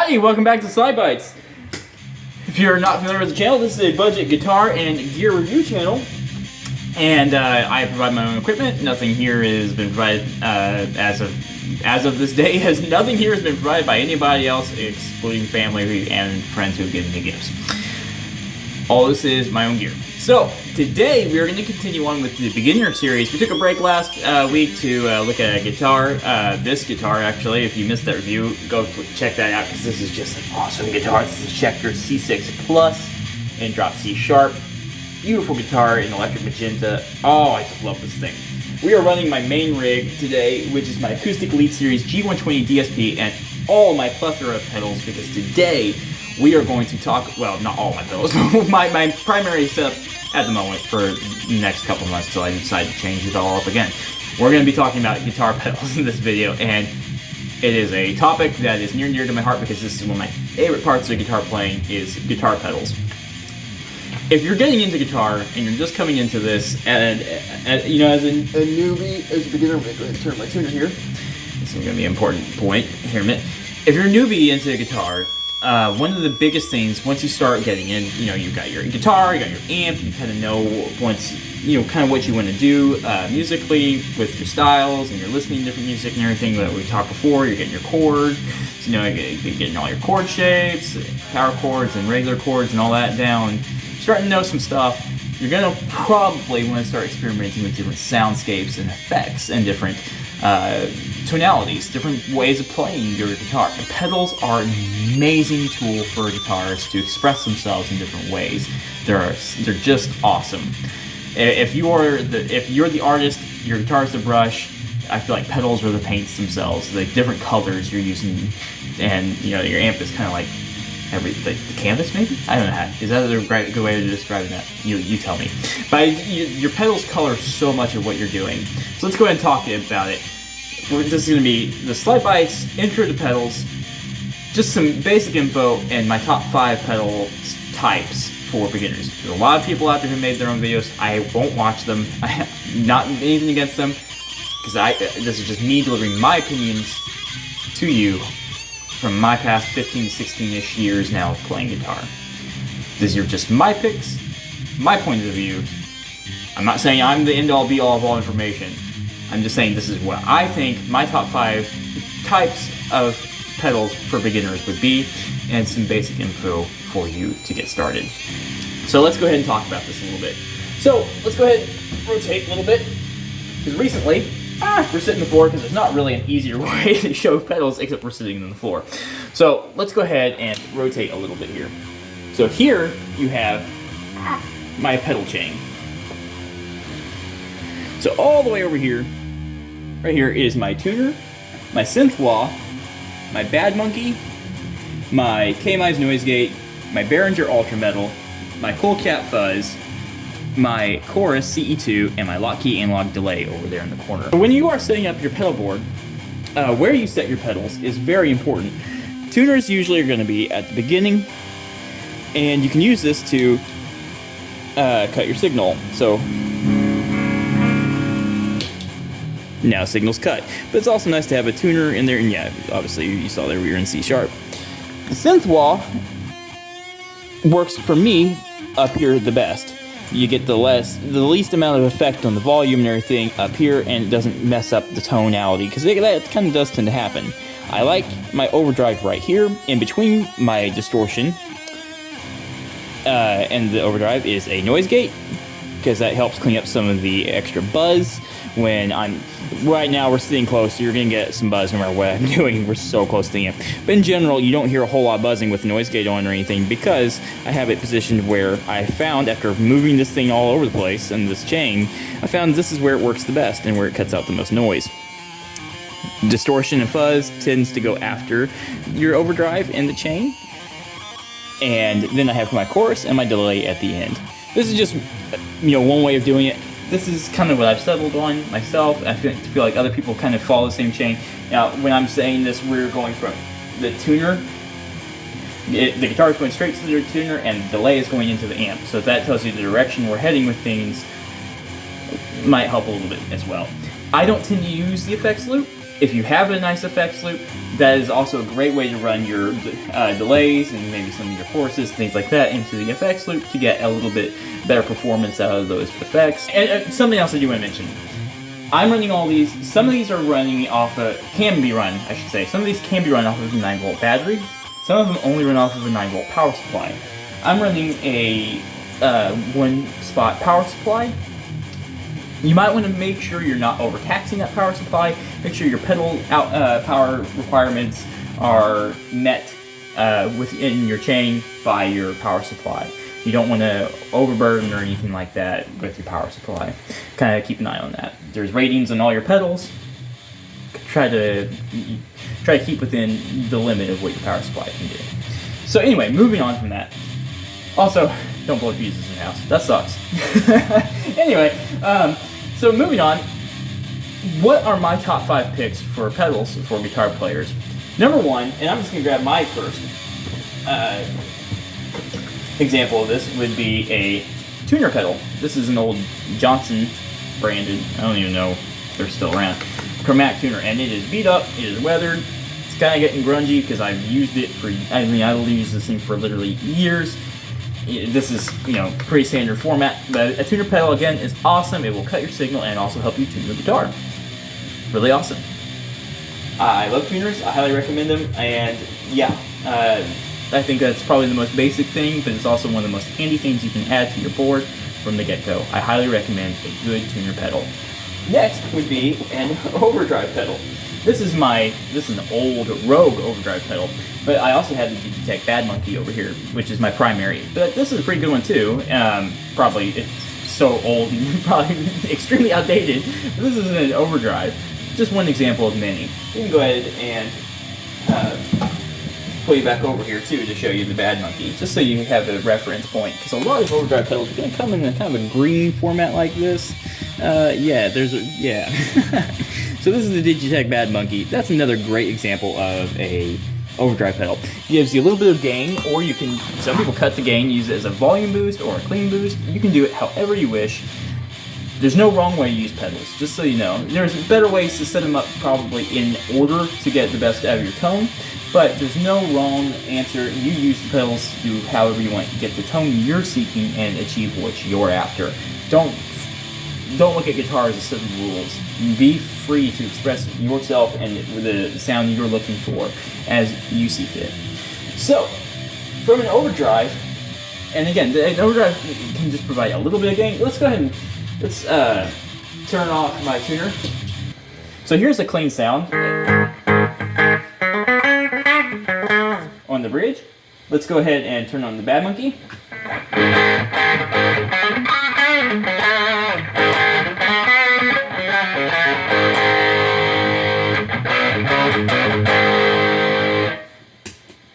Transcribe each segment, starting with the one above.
Hi, welcome back to SlydeBytes. If you're not familiar with the channel, this is a budget guitar and gear review channel. And I provide my own equipment. Nothing here has been provided as of this day. Nothing here has been provided by anybody else, excluding family and friends who have given me gifts. All this is my own gear. So today we are going to continue on with the beginner series. We took a break last week to look at a guitar. This guitar, actually, if you missed that review, go check that out because this is just an awesome guitar. This is a Schecter C6 Plus in drop C sharp. Beautiful guitar in electric magenta. Oh, I just love this thing. We are running my main rig today, which is my Acoustic Elite Series G120 DSP and all my plethora of pedals, because today we are going to talk, well, not all my pedals, but my primary setup at the moment for the next couple months until I decide to change it all up again. We're going to be talking about guitar pedals in this video, and it is a topic that is near and dear to my heart because this is one of my favorite parts of guitar playing is guitar pedals. If you're getting into guitar and you're just coming into this, and you know, as a newbie, as a beginner, I'm going to go ahead and turn my tuner here. This is going to be an important point here in a minute. If you're a newbie into guitar, one of the biggest things once you start getting in, you know, you got your guitar, you got your amp, you kind of know once, you know, kind of what you want to do musically with your styles, and you're listening to different music and everything that we talked before. You're getting your chords, you know, you're getting all your chord shapes, power chords and regular chords and all that down. Starting to know some stuff. You're gonna probably want to start experimenting with different soundscapes and effects and different tonalities, different ways of playing your guitar. And pedals are an amazing tool for guitarists to express themselves in different ways. They're just awesome. If you're the artist, your guitar is the brush. I feel like pedals are the paints themselves, the different colors you're using, and you know, your amp is kind of like the canvas, maybe? I don't know. Is that a good way to describe that? You tell me. But your pedals color so much of what you're doing. So let's go ahead and talk about it. This is going to be the SlydeBytes intro to pedals, just some basic info, and my top 5 pedal types for beginners. There's a lot of people out there who made their own videos. I won't watch them. Not anything against them, because this is just me delivering my opinions to you from my past 15 to 16-ish years now of playing guitar. These are just my picks, my point of view. I'm not saying I'm the end-all be-all of all information. I'm just saying this is what I think my top 5 types of pedals for beginners would be, and some basic info for you to get started. So let's go ahead and talk about this a little bit. So let's go ahead and rotate a little bit, because recently, we're sitting on the floor because there's not really an easier way to show pedals except we're sitting on the floor. So let's go ahead and rotate a little bit here. So here you have my pedal chain. So all the way over here, right here is my tuner, my synth wah, my Bad Monkey, my K-Mize noise gate, my Behringer Ultra Metal, my Cool Cat fuzz, my chorus CE2, and my lock key analog delay over there in the corner. So when you are setting up your pedal board, where you set your pedals is very important. Tuners usually are going to be at the beginning, and you can use this to cut your signal. So now signal's cut, but it's also nice to have a tuner in there. And yeah, obviously you saw there we were in C sharp. The synth wah works for me up here the best. You get the least amount of effect on the volume and everything up here, and it doesn't mess up the tonality, because that kind of does tend to happen. I like my overdrive right here. In between my distortion and the overdrive is a noise gate, because that helps clean up some of the extra buzz. When right now we're sitting close, so you're gonna get some buzz no matter what I'm doing. We're so close to the amp. But in general, you don't hear a whole lot of buzzing with the noise gate on or anything, because I have it positioned where I found, after moving this thing all over the place and this chain, I found this is where it works the best and where it cuts out the most noise. Distortion and fuzz tends to go after your overdrive and the chain. And then I have my chorus and my delay at the end. This is just, you know, one way of doing it. This is kind of what I've settled on myself. I feel like other people kind of follow the same chain. Now, when I'm saying this, we're going from the tuner. The guitar is going straight to the tuner, and the delay is going into the amp. So if that tells you the direction we're heading with things, might help a little bit as well. I don't tend to use the effects loop. If you have a nice effects loop, that is also a great way to run your delays and maybe some of your choruses, things like that, into the effects loop to get a little bit better performance out of those effects. And something else I do want to mention. I'm running all these. Some of these are running off can be run, I should say. Some of these can be run off of a 9-volt battery. Some of them only run off of a 9-volt power supply. I'm running a one-spot power supply. You might want to make sure you're not overtaxing that power supply. Make sure your pedal power requirements are met within your chain by your power supply. You don't want to overburden or anything like that with your power supply. Kind of keep an eye on that. There's ratings on all your pedals. Try to keep within the limit of what your power supply can do. So anyway, moving on from that. Also, don't blow fuses in the house. That sucks. Anyway, so moving on. What are my top 5 picks for pedals for guitar players? Number 1, and I'm just going to grab my first example of this, would be a tuner pedal. This is an old Johnson branded, I don't even know if they're still around, chromatic tuner, and it is beat up, it is weathered. It's kind of getting grungy because I've used it for, I've used this thing for literally years. This is, pretty standard format, but a tuner pedal, again, is awesome. It will cut your signal and also help you tune your guitar. Really awesome. I love tuners, I highly recommend them, and yeah, I think that's probably the most basic thing, but it's also one of the most handy things you can add to your board from the get-go. I highly recommend a good tuner pedal. Next would be an overdrive pedal. This is an old Rogue overdrive pedal, but I also have the Digitech Bad Monkey over here, which is my primary. But this is a pretty good one too. Probably it's so old and probably extremely outdated. But this is an overdrive. Just one example of many. You can go ahead and pull you back over here too to show you the Bad Monkey, just so you have a reference point. Because a lot of overdrive pedals are going to come in a kind of a green format like this. So this is the Digitech Bad Monkey. That's another great example of a overdrive pedal. It gives you a little bit of gain, or you can, some people cut the gain, use it as a volume boost or a clean boost. You can do it however you wish. There's no wrong way to use pedals, just so you know. There's better ways to set them up probably in order to get the best out of your tone, but there's no wrong answer. You use the pedals to do however you want to get the tone you're seeking and achieve what you're after. Don't look at guitars as certain rules. Be free to express yourself and the sound you're looking for as you see fit. So, from an overdrive, and again, an overdrive can just provide a little bit of gain. Let's go ahead and turn off my tuner. So here's the clean sound on the bridge. Let's go ahead and turn on the Bad Monkey.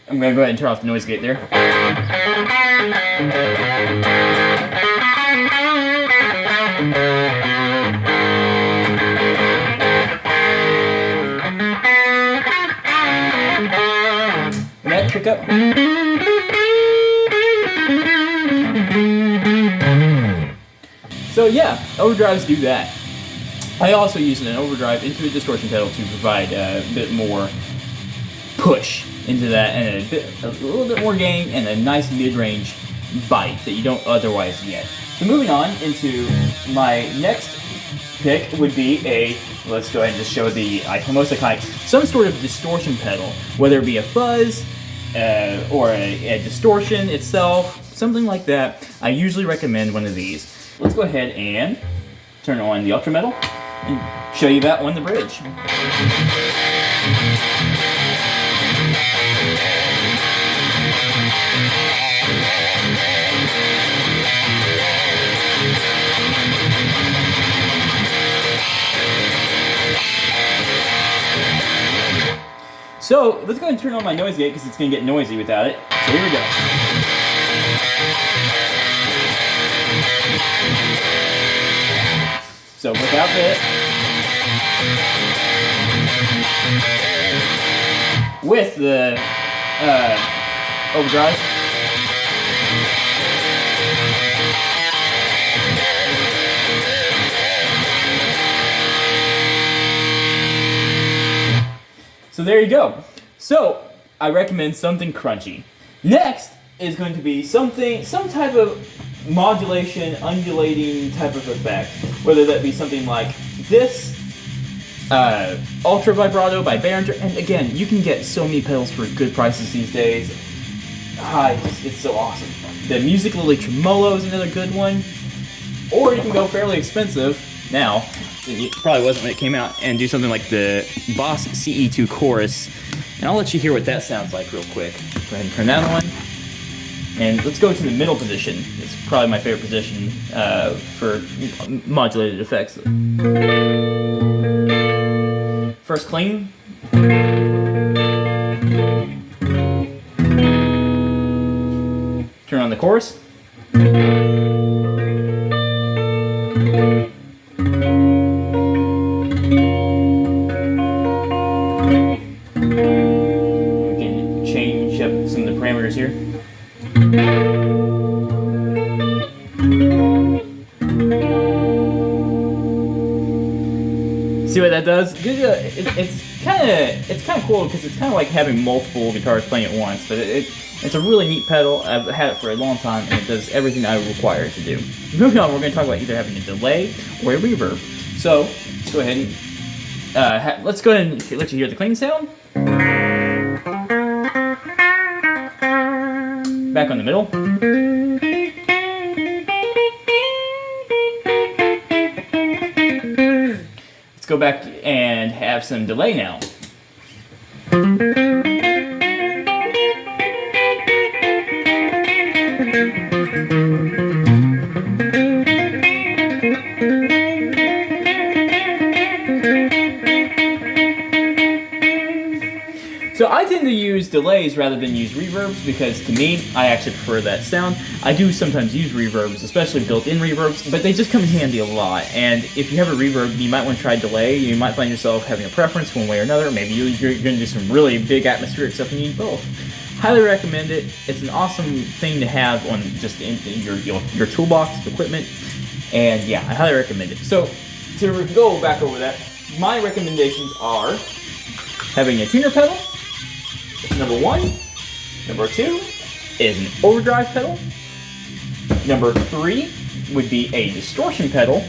I'm going to go ahead and turn off the noise gate there. And that pickup. So yeah, overdrives do that. I also use an overdrive into a distortion pedal to provide a bit more push into that, and a little bit more gain and a nice mid-range bite that you don't otherwise get. So moving on into my next pick would be let's go ahead and just show the most iconic, some sort of distortion pedal, whether it be a fuzz or a distortion itself, something like that. I usually recommend one of these. Let's go ahead and turn on the Ultra Metal and show you that on the bridge. So let's go ahead and turn on my noise gate because it's going to get noisy without it. So here we go. So without that, with the overdrive, there you go. So I recommend something crunchy. Next is going to be some type of modulation, undulating type of effect. Whether that be something like this, Ultra Vibrato by Behringer, and again, you can get so many pedals for good prices these days. It's so awesome. The Music Lily Tremolo is another good one. Or you can go fairly expensive now, it probably wasn't when it came out, and do something like the Boss CE2 Chorus. And I'll let you hear what that sounds like real quick. Go ahead and turn that on. And let's go to the middle position. It's probably my favorite position for modulated effects. First clean. Turn on the chorus. We can change up some of the parameters here. See what that does? It's kind of cool because it's kind of like having multiple guitars playing at once, but it's a really neat pedal. I've had it for a long time, and it does everything I require it to do. Moving on, we're going to talk about either having a delay or a reverb. So let's go ahead and let's go ahead and let you hear the clean sound. Back on the middle. Let's go back and have some delay now. So I tend to use delays rather than use reverbs because to me, I actually prefer that sound. I do sometimes use reverbs, especially built-in reverbs, but they just come in handy a lot. And if you have a reverb, you might want to try delay. You might find yourself having a preference one way or another. Maybe you're going to do some really big atmospheric stuff and you need both. Highly recommend it. It's an awesome thing to have on just in your toolbox equipment. And yeah, I highly recommend it. So to go back over that, my recommendations are having a tuner pedal. Number 1. Number 2 is an overdrive pedal. Number 3 would be a distortion pedal.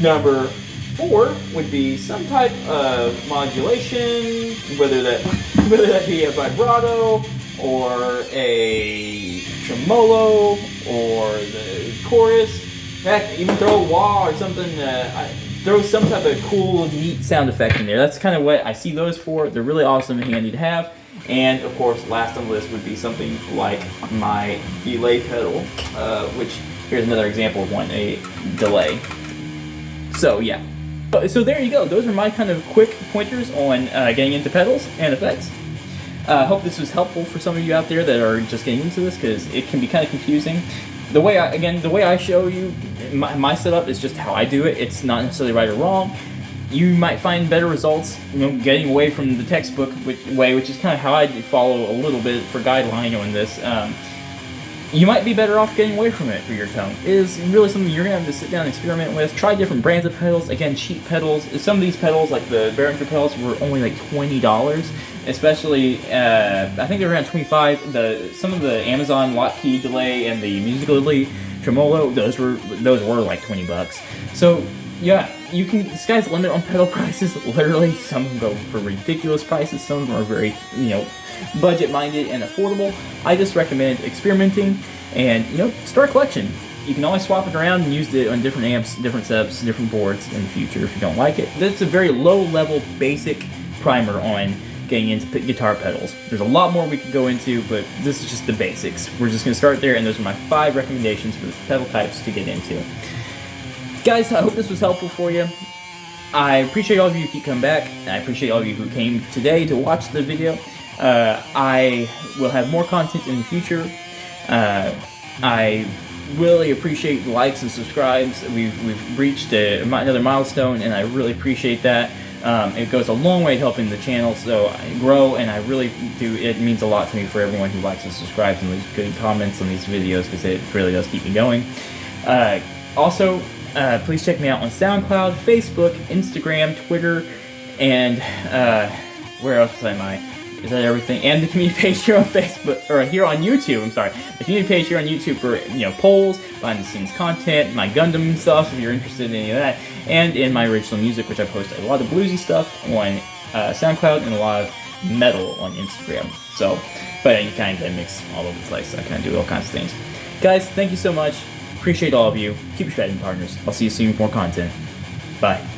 Number 4 would be some type of modulation, whether that be a vibrato or a tremolo or the chorus. Heck, even throw a wah or something. Throw some type of cool, neat sound effect in there. That's kind of what I see those for. They're really awesome and handy to have. And of course, last on the list would be something like my delay pedal, which here's another example of one, a delay. So yeah. So there you go. Those are my kind of quick pointers on getting into pedals and effects. I hope this was helpful for some of you out there that are just getting into this because it can be kind of confusing. The way I show you my setup is just how I do it. It's not necessarily right or wrong. You might find better results, getting away from the textbook way, which is kind of how I follow a little bit for guideline on this. You might be better off getting away from it for your tone. It is really something you're going to have to sit down and experiment with. Try different brands of pedals. Again, cheap pedals. Some of these pedals, like the Behringer pedals, were only like $20. Especially, I think they were around $25. Some of the Amazon Lock-Key Delay and the Music Lily Tremolo, those were like $20. So yeah, the sky's the limit on pedal prices. Literally, some of them go for ridiculous prices. Some of them are very, budget-minded and affordable. I just recommend experimenting and start a collection. You can always swap it around and use it on different amps, different setups, different boards in the future if you don't like it. That's a very low-level, basic primer on getting into guitar pedals. There's a lot more we could go into, but this is just the basics. We're just going to start there, and those are my 5 recommendations for the pedal types to get into. Guys, I hope this was helpful for you. I appreciate all of you who keep coming back. I appreciate all of you who came today to watch the video. I will have more content in the future. I really appreciate the likes and subscribes. We've reached another milestone, and I really appreciate that. It goes a long way helping the channel so grow, and I really do. It means a lot to me for everyone who likes and subscribes and leaves good comments on these videos because it really does keep me going. Also, please check me out on SoundCloud, Facebook, Instagram, Twitter, And where else am I? Is that everything? And the community page here on Facebook, or here on YouTube, I'm sorry. The community page here on YouTube for, polls, behind the scenes content, my Gundam stuff, if you're interested in any of that, and in my original music, which I post a lot of bluesy stuff on SoundCloud and a lot of metal on Instagram. So, but you kind of mix all over the place. I kind of do all kinds of things. Guys, thank you so much. Appreciate all of you. Keep shredding, partners. I'll see you soon with more content. Bye.